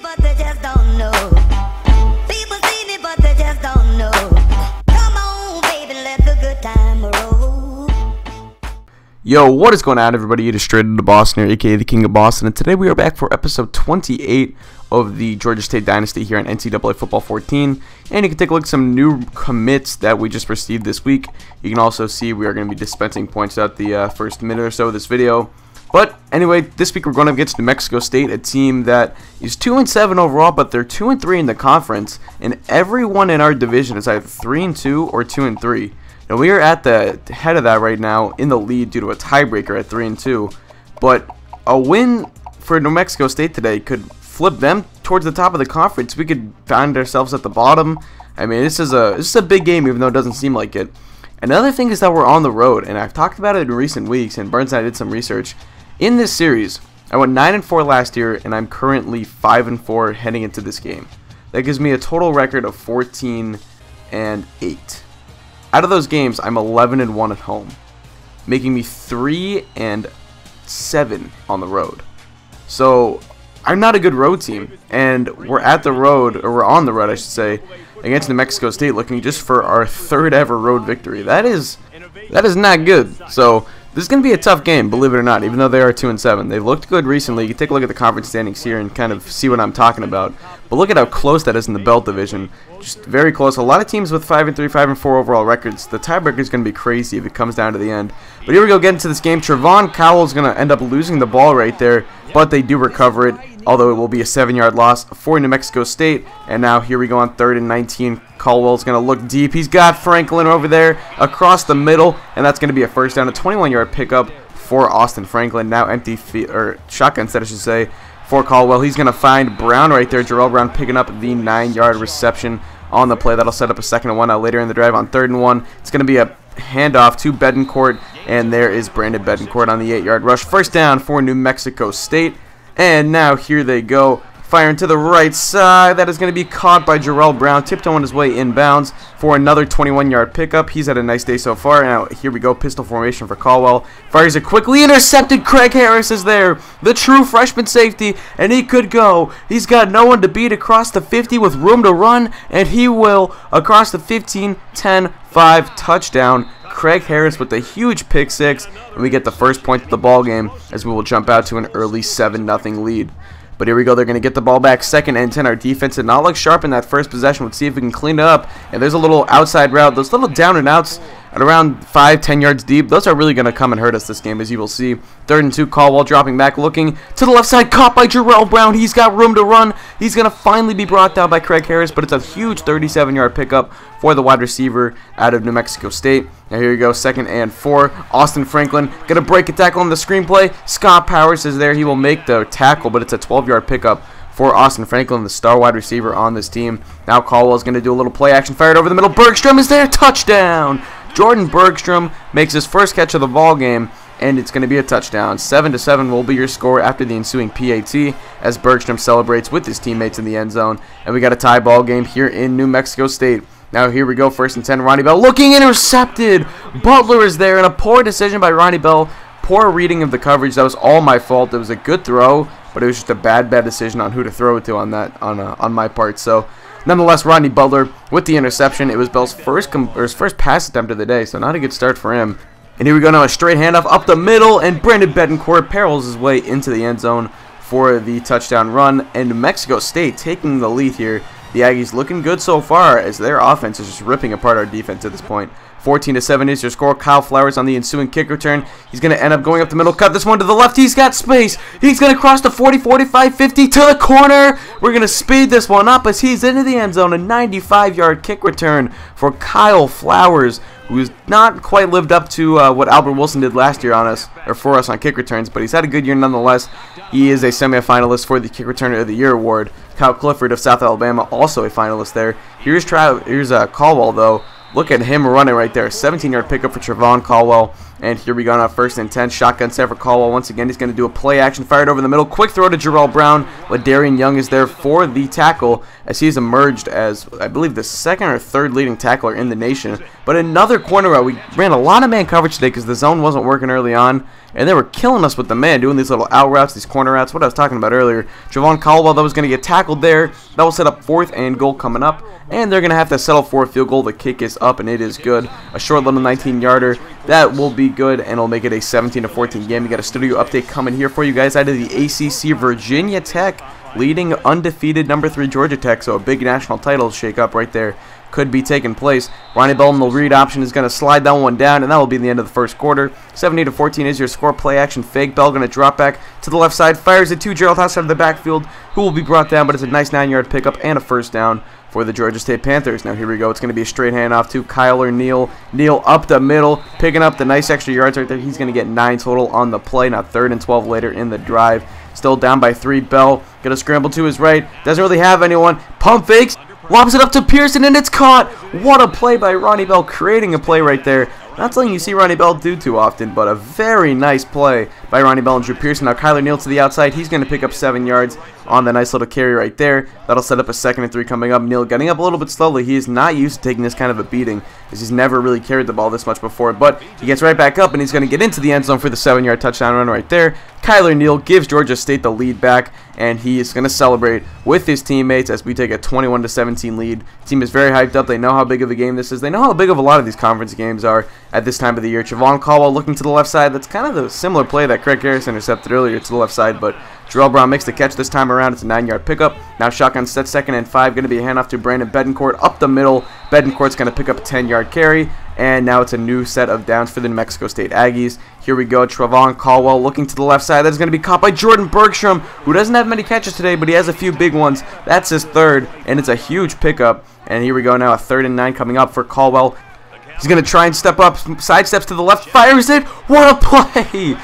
but they just don't know. People see me, but they just don't know. Come on, baby, let the good time roll. Yo, what is going on, everybody? It is Straight into Boston here, aka the King of Boston, and today we are back for episode 28 of the Georgia State Dynasty here on NCAA Football 14. And you can take a look at some new commits that we just received this week. You can also see we are going to be dispensing points out the first minute or so of this video. But anyway, this week we're going up against New Mexico State, a team that is 2-7 overall, but they're 2-3 in the conference, and everyone in our division is either 3-2 or 2-3. Now we are at the head of that right now in the lead due to a tiebreaker at 3-2, but a win for New Mexico State today could flip them towards the top of the conference. We could find ourselves at the bottom. I mean, this is a big game, even though it doesn't seem like it. Another thing is that we're on the road, and I've talked about it in recent weeks, and Burns and I did some research. In this series, I went 9-4 last year, and I'm currently 5-4 heading into this game. That gives me a total record of 14-8. Out of those games, I'm 11-1 at home, making me 3-7 on the road. So I'm not a good road team, and we're at the road, or we're on the road, I should say, against New Mexico State, looking just for our third ever road victory. That is not good. So this is going to be a tough game, believe it or not, even though they are 2-7. They've looked good recently. You can take a look at the conference standings here and kind of see what I'm talking about. But look at how close that is in the Belt Division. Just very close. A lot of teams with 5-3, 5-4 overall records. The tiebreaker is going to be crazy if it comes down to the end. But here we go, get into this game. Trevon Cowell is going to end up losing the ball right there, but they do recover it, although it will be a 7-yard loss for New Mexico State. And now here we go on 3rd and 19. Caldwell's going to look deep. He's got Franklin over there across the middle, and that's going to be a first down, a 21-yard pickup for Austin Franklin. Now empty or shotgun set, I should say, for Caldwell. He's going to find Brown right there. Jarrell Brown picking up the 9-yard reception on the play. That'll set up a 2nd and 1 now later in the drive on 3rd and 1. It's going to be a handoff to Bedencourt, and there is Brandon Bedencourt on the 8-yard rush. First down for New Mexico State, and now here they go. Firing to the right side. That is going to be caught by Jarrell Brown, tiptoeing his way inbounds for another 21-yard pickup. He's had a nice day so far. Now, here we go. Pistol formation for Caldwell. Fires it quickly. Intercepted. Craig Harris is there, the true freshman safety, and he could go. He's got no one to beat across the 50 with room to run, and he will across the 15, 10, 5 touchdown. Craig Harris with a huge pick six, and we get the first point of the ball game as we will jump out to an early 7-0 lead. But here we go, they're going to get the ball back, 2nd and 10. Our defense did not look sharp in that first possession. Let's see if we can clean it up. And there's a little outside route. Those little down and outs at around 5-10 yards deep, those are really going to come and hurt us this game, as you will see. 3rd and 2, Caldwell dropping back, looking to the left side, caught by Jarrell Brown. He's got room to run. He's going to finally be brought down by Craig Harris, but it's a huge 37-yard pickup for the wide receiver out of New Mexico State. Now here you go, 2nd and 4. Austin Franklin going to break a tackle on the screenplay. Scott Powers is there. He will make the tackle, but it's a 12-yard pickup for Austin Franklin, the star wide receiver on this team. Now Caldwell is going to do a little play action, fired over the middle. Bergstrom is there, touchdown! Jordan Bergstrom makes his first catch of the ball game, and it's going to be a touchdown. 7-7 will be your score after the ensuing PAT as Bergstrom celebrates with his teammates in the end zone. And we got a tie ball game here in New Mexico State. Now here we go, 1st and 10. Ronnie Bell looking, intercepted. Butler is there, and a poor decision by Ronnie Bell. Poor reading of the coverage. That was all my fault. It was a good throw, but it was just a bad decision on who to throw it to on my part. So nonetheless, Rodney Butler with the interception. It was Bell's first pass attempt of the day, so not a good start for him. And here we go now, a straight handoff up the middle, and Brandon Bedencourt parallels his way into the end zone for the touchdown run. And New Mexico State taking the lead here. The Aggies looking good so far as their offense is just ripping apart our defense at this point. 14-7 is your score. Kyle Flowers on the ensuing kick return. He's going to end up going up the middle, cut this one to the left. He's got space. He's going to cross the 40, 45, 50 to the corner. We're going to speed this one up as he's into the end zone. A 95-yard kick return for Kyle Flowers, who's not quite lived up to what Albert Wilson did last year for us on kick returns, but he's had a good year nonetheless. He is a semifinalist for the Kick Returner of the Year award. Kyle Clifford of South Alabama, also a finalist there. Here's Caldwell, though. Look at him running right there. 17-yard pickup for Trevon Caldwell. And here we go now, 1st and 10. Shotgun set for Caldwell. Once again, he's going to do a play action. Fired over the middle. Quick throw to Jarrell Brown. Ladarian Young is there for the tackle as he's emerged as, I believe, the 2nd or 3rd leading tackler in the nation. But another corner route. We ran a lot of man coverage today because the zone wasn't working early on. And they were killing us with the man, doing these little out routes, these corner routes, what I was talking about earlier. Javon Caldwell, that was going to get tackled there. That will set up 4th and goal coming up. And they're going to have to settle for a field goal. The kick is up, and it is good. A short little 19-yarder. That will be good, and it'll make it a 17-14 game. We got a studio update coming here for you guys out of the ACC. Virginia Tech leading undefeated number 3 Georgia Tech. So a big national title shake-up right there could be taking place. Ronnie Bell in the read option is going to slide that one down, and that will be the end of the 1st quarter. 17-14 is your score. Play action fake. Bell going to drop back to the left side. Fires it to Gerald House out of the backfield, who will be brought down, but it's a nice 9-yard pickup and a 1st down for the Georgia State Panthers. Now here we go. It's going to be a straight handoff to Kyler Neal. Neal up the middle, picking up the nice extra yards right there. He's going to get 9 total on the play. Now 3rd and 12 later in the drive. Still down by 3. Bell going to scramble to his right. Doesn't really have anyone. Pump fakes. Lobs it up to Pearson, and it's caught. What a play by Ronnie Bell, creating a play right there. Not something you see Ronnie Bell do too often, but a very nice play by Ronnie Bell and Drew Pearson. Now Kyler Neal to the outside. He's going to pick up 7 yards on the nice little carry right there. That'll set up a 2nd and 3 coming up. Neal getting up a little bit slowly. He is not used to taking this kind of a beating, as he's never really carried the ball this much before. But he gets right back up, and he's going to get into the end zone for the 7-yard touchdown run right there. Kyler Neal gives Georgia State the lead back, and he is going to celebrate with his teammates as we take a 21-17 lead. The team is very hyped up. They know how big of a game this is. They know how big of a lot of these conference games are at this time of the year. Javon Caldwell looking to the left side. That's kind of the similar play that Craig Harris intercepted earlier to the left side, but Jarrell Brown makes the catch this time around. It's a 9-yard pickup. Now shotgun set, 2nd and 5. Going to be a handoff to Brandon Bedencourt up the middle. Bedencourt's going to pick up a 10-yard carry. And now it's a new set of downs for the New Mexico State Aggies. Here we go. Travon Caldwell looking to the left side. That's going to be caught by Jordan Bergstrom, who doesn't have many catches today, but he has a few big ones. That's his 3rd, and it's a huge pickup. And here we go now, a 3rd and 9 coming up for Caldwell. He's going to try and step up, sidesteps to the left, fires it. What a play!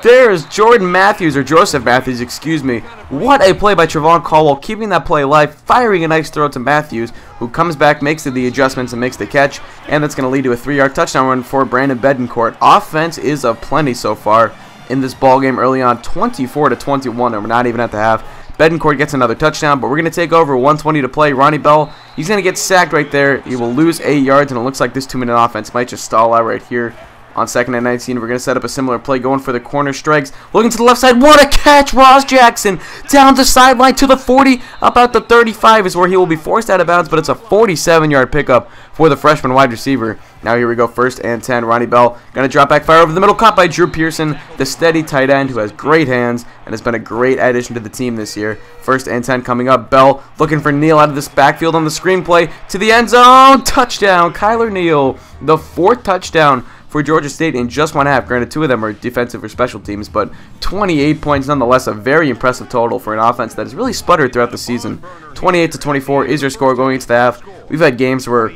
There's Jordan Matthews, or Joseph Matthews, excuse me. What a play by Travon Caldwell, keeping that play alive, firing a nice throw to Matthews, who comes back, makes the adjustments, and makes the catch. And that's going to lead to a 3-yard touchdown run for Brandon Bedencourt. Offense is aplenty so far in this ball game early on, 24-21, and we're not even at the half. Bedencourt gets another touchdown, but we're going to take over, 1:20 to play. Ronnie Bell, he's going to get sacked right there. He will lose 8 yards, and it looks like this 2-minute offense might just stall out right here. On 2nd and 19, we're going to set up a similar play, going for the corner strikes. Looking to the left side. What a catch! Ross Jackson down the sideline to the 40. About the 35 is where he will be forced out of bounds, but it's a 47-yard pickup for the freshman wide receiver. Now here we go, 1st and 10. Ronnie Bell going to drop back, fire over the middle, caught by Drew Pearson, the steady tight end who has great hands and has been a great addition to the team this year. 1st and 10 coming up. Bell looking for Neal out of this backfield on the screenplay to the end zone. Touchdown, Kyler Neal. The 4th touchdown for Georgia State in just 1 half. Granted, 2 of them are defensive or special teams, but 28 points nonetheless, a very impressive total for an offense that has really sputtered throughout the season. 28-24 is your score going into the half. We've had games where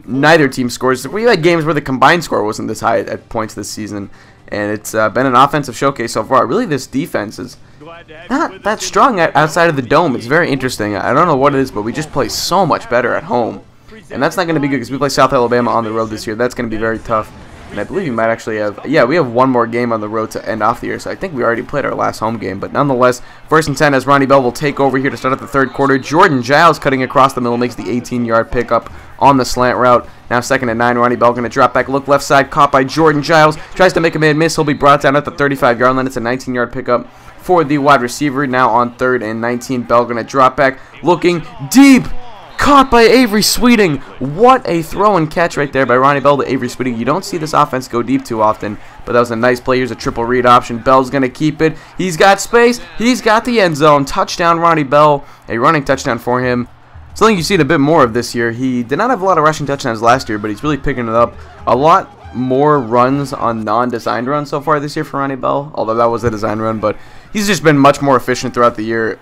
neither team scores. We've had games where the combined score wasn't this high at points this season, and it's been an offensive showcase so far. Really, this defense is not that strong outside of the dome. It's very interesting. I don't know what it is, but we just play so much better at home, and that's not going to be good because we play South Alabama on the road this year. That's going to be very tough. And I believe we might actually have, we have 1 more game on the road to end off the year, so I think we already played our last home game. But nonetheless, 1st and 10 as Ronnie Bell will take over here to start out the 3rd quarter. Jordan Giles cutting across the middle makes the 18-yard pickup on the slant route. Now 2nd and 9, Ronnie Bell going to drop back, look left side, caught by Jordan Giles. Tries to make a man miss. He'll be brought down at the 35-yard line. It's a 19-yard pickup for the wide receiver. Now on 3rd and 19, Bell going to drop back, looking deep. Caught by Avery Sweeting. What a throw and catch right there by Ronnie Bell to Avery Sweeting. You don't see this offense go deep too often, but that was a nice play. Here's a triple read option. Bell's going to keep it. He's got space. He's got the end zone. Touchdown, Ronnie Bell. A running touchdown for him. Something you've seen a bit more of this year. He did not have a lot of rushing touchdowns last year, but he's really picking it up. A lot more runs on non-designed runs so far this year for Ronnie Bell, although that was a design run, but he's just been much more efficient throughout the year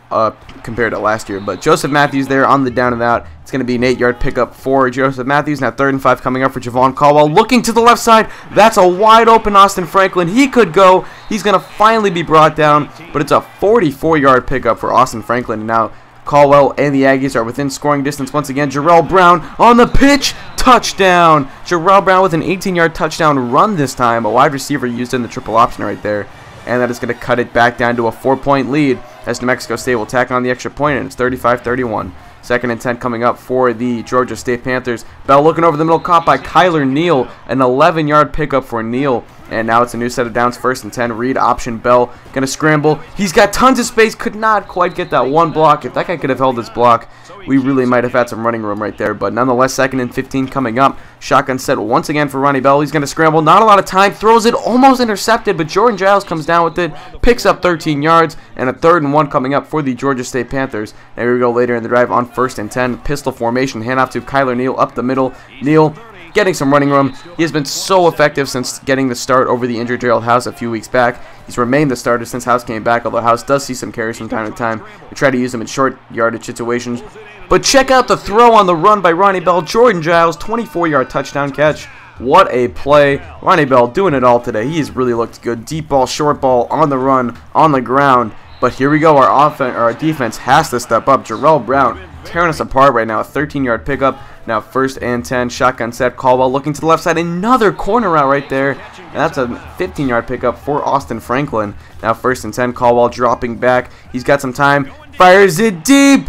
compared to last year. But Joseph Matthews there on the down and out. It's going to be an 8-yard pickup for Joseph Matthews. Now 3rd and 5 coming up for Javon Caldwell. Looking to the left side. That's a wide open Austin Franklin. He could go. He's going to finally be brought down, but it's a 44-yard pickup for Austin Franklin. Now Caldwell and the Aggies are within scoring distance once again. Jarrell Brown on the pitch. touchdown! Jarrell Brown with an 18-yard touchdown run this time. A wide receiver used in the triple option right there. And that is going to cut it back down to a 4-point lead as New Mexico State will tack on the extra point, and it's 35-31. 2nd and 10 coming up for the Georgia State Panthers. Bell looking over the middle, caught by Kyler Neal. An 11-yard pickup for Neal. And now it's a new set of downs, 1st and 10. Read option, Bell going to scramble. He's got tons of space, could not quite get that one block. If that guy could have held his block, we really might have had some running room right there. But nonetheless, 2nd and 15 coming up. Shotgun set once again for Ronnie Bell. He's going to scramble. Not a lot of time. Throws it, almost intercepted, but Jordan Giles comes down with it. Picks up 13 yards. And a 3rd and 1 coming up for the Georgia State Panthers. And here we go later in the drive on 1st and 10. Pistol formation. Handoff to Kyler Neal up the middle. Neal getting some running room. He has been so effective since getting the start over the injured Gerald House a few weeks back. He's remained the starter since House came back, although House does see some carries from time to time. We try to use him in short yardage situations. But check out the throw on the run by Ronnie Bell. Jordan Giles, 24-yard touchdown catch. What a play. Ronnie Bell doing it all today. He's really looked good. Deep ball, short ball, on the run, on the ground. But here we go. Our defense has to step up. Jarrell Brown tearing us apart right now. A 13-yard pickup. Now 1st and 10. Shotgun set. Caldwell looking to the left side. Another corner route right there. And that's a 15-yard pickup for Austin Franklin. Now 1st and 10. Caldwell dropping back. He's got some time. Fires it deep.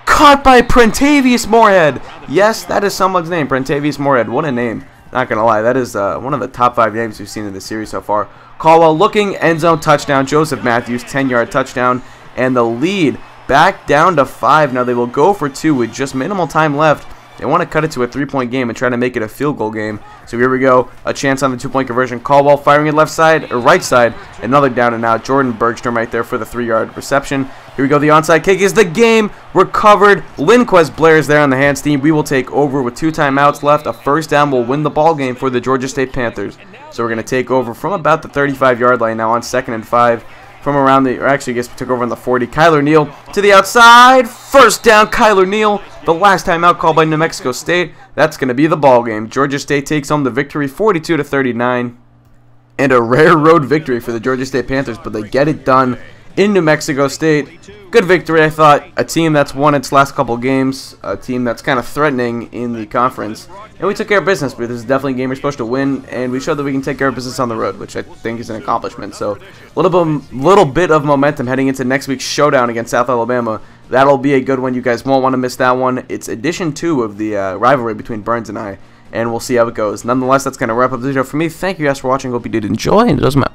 Caught by Prentavious Moorhead. Yes, that is someone's name. Prentavious Moorhead. What a name. Not going to lie. That is one of the top 5 names we've seen in this series so far. Caldwell looking. End zone touchdown. Joseph Matthews. 10-yard touchdown. And the lead back down to 5. Now they will go for 2 with just minimal time left. They want to cut it to a 3-point game and try to make it a field goal game. So here we go. A chance on the 2-point conversion. Caldwell firing it left side or right side. Another down and out. Jordan Bergstrom right there for the 3-yard reception. Here we go. The onside kick is the game recovered. Linquez Blair's there on the hands team. We will take over with 2 timeouts left. A 1st down will win the ball game for the Georgia State Panthers. So we're going to take over from about the 35-yard line now on 2nd and 5. From around the, or actually I guess we took over on the 40. Kyler Neal to the outside. 1st down, Kyler Neal. The last timeout called by New Mexico State. That's going to be the ball game. Georgia State takes home the victory 42-39. And a rare road victory for the Georgia State Panthers, but they get it done in New Mexico State. Good victory, I thought. A team that's won its last couple games. A team that's kind of threatening in the conference. And we took care of business, but this is definitely a game we're supposed to win. And we showed that we can take care of business on the road, which I think is an accomplishment. So a little bit of momentum heading into next week's showdown against South Alabama. That'll be a good one. You guys won't want to miss that one. It's edition 2 of the rivalry between Burns and I. And we'll see how it goes. Nonetheless, that's going to wrap up the video for me. Thank you guys for watching. Hope you did enjoy. And it doesn't matter.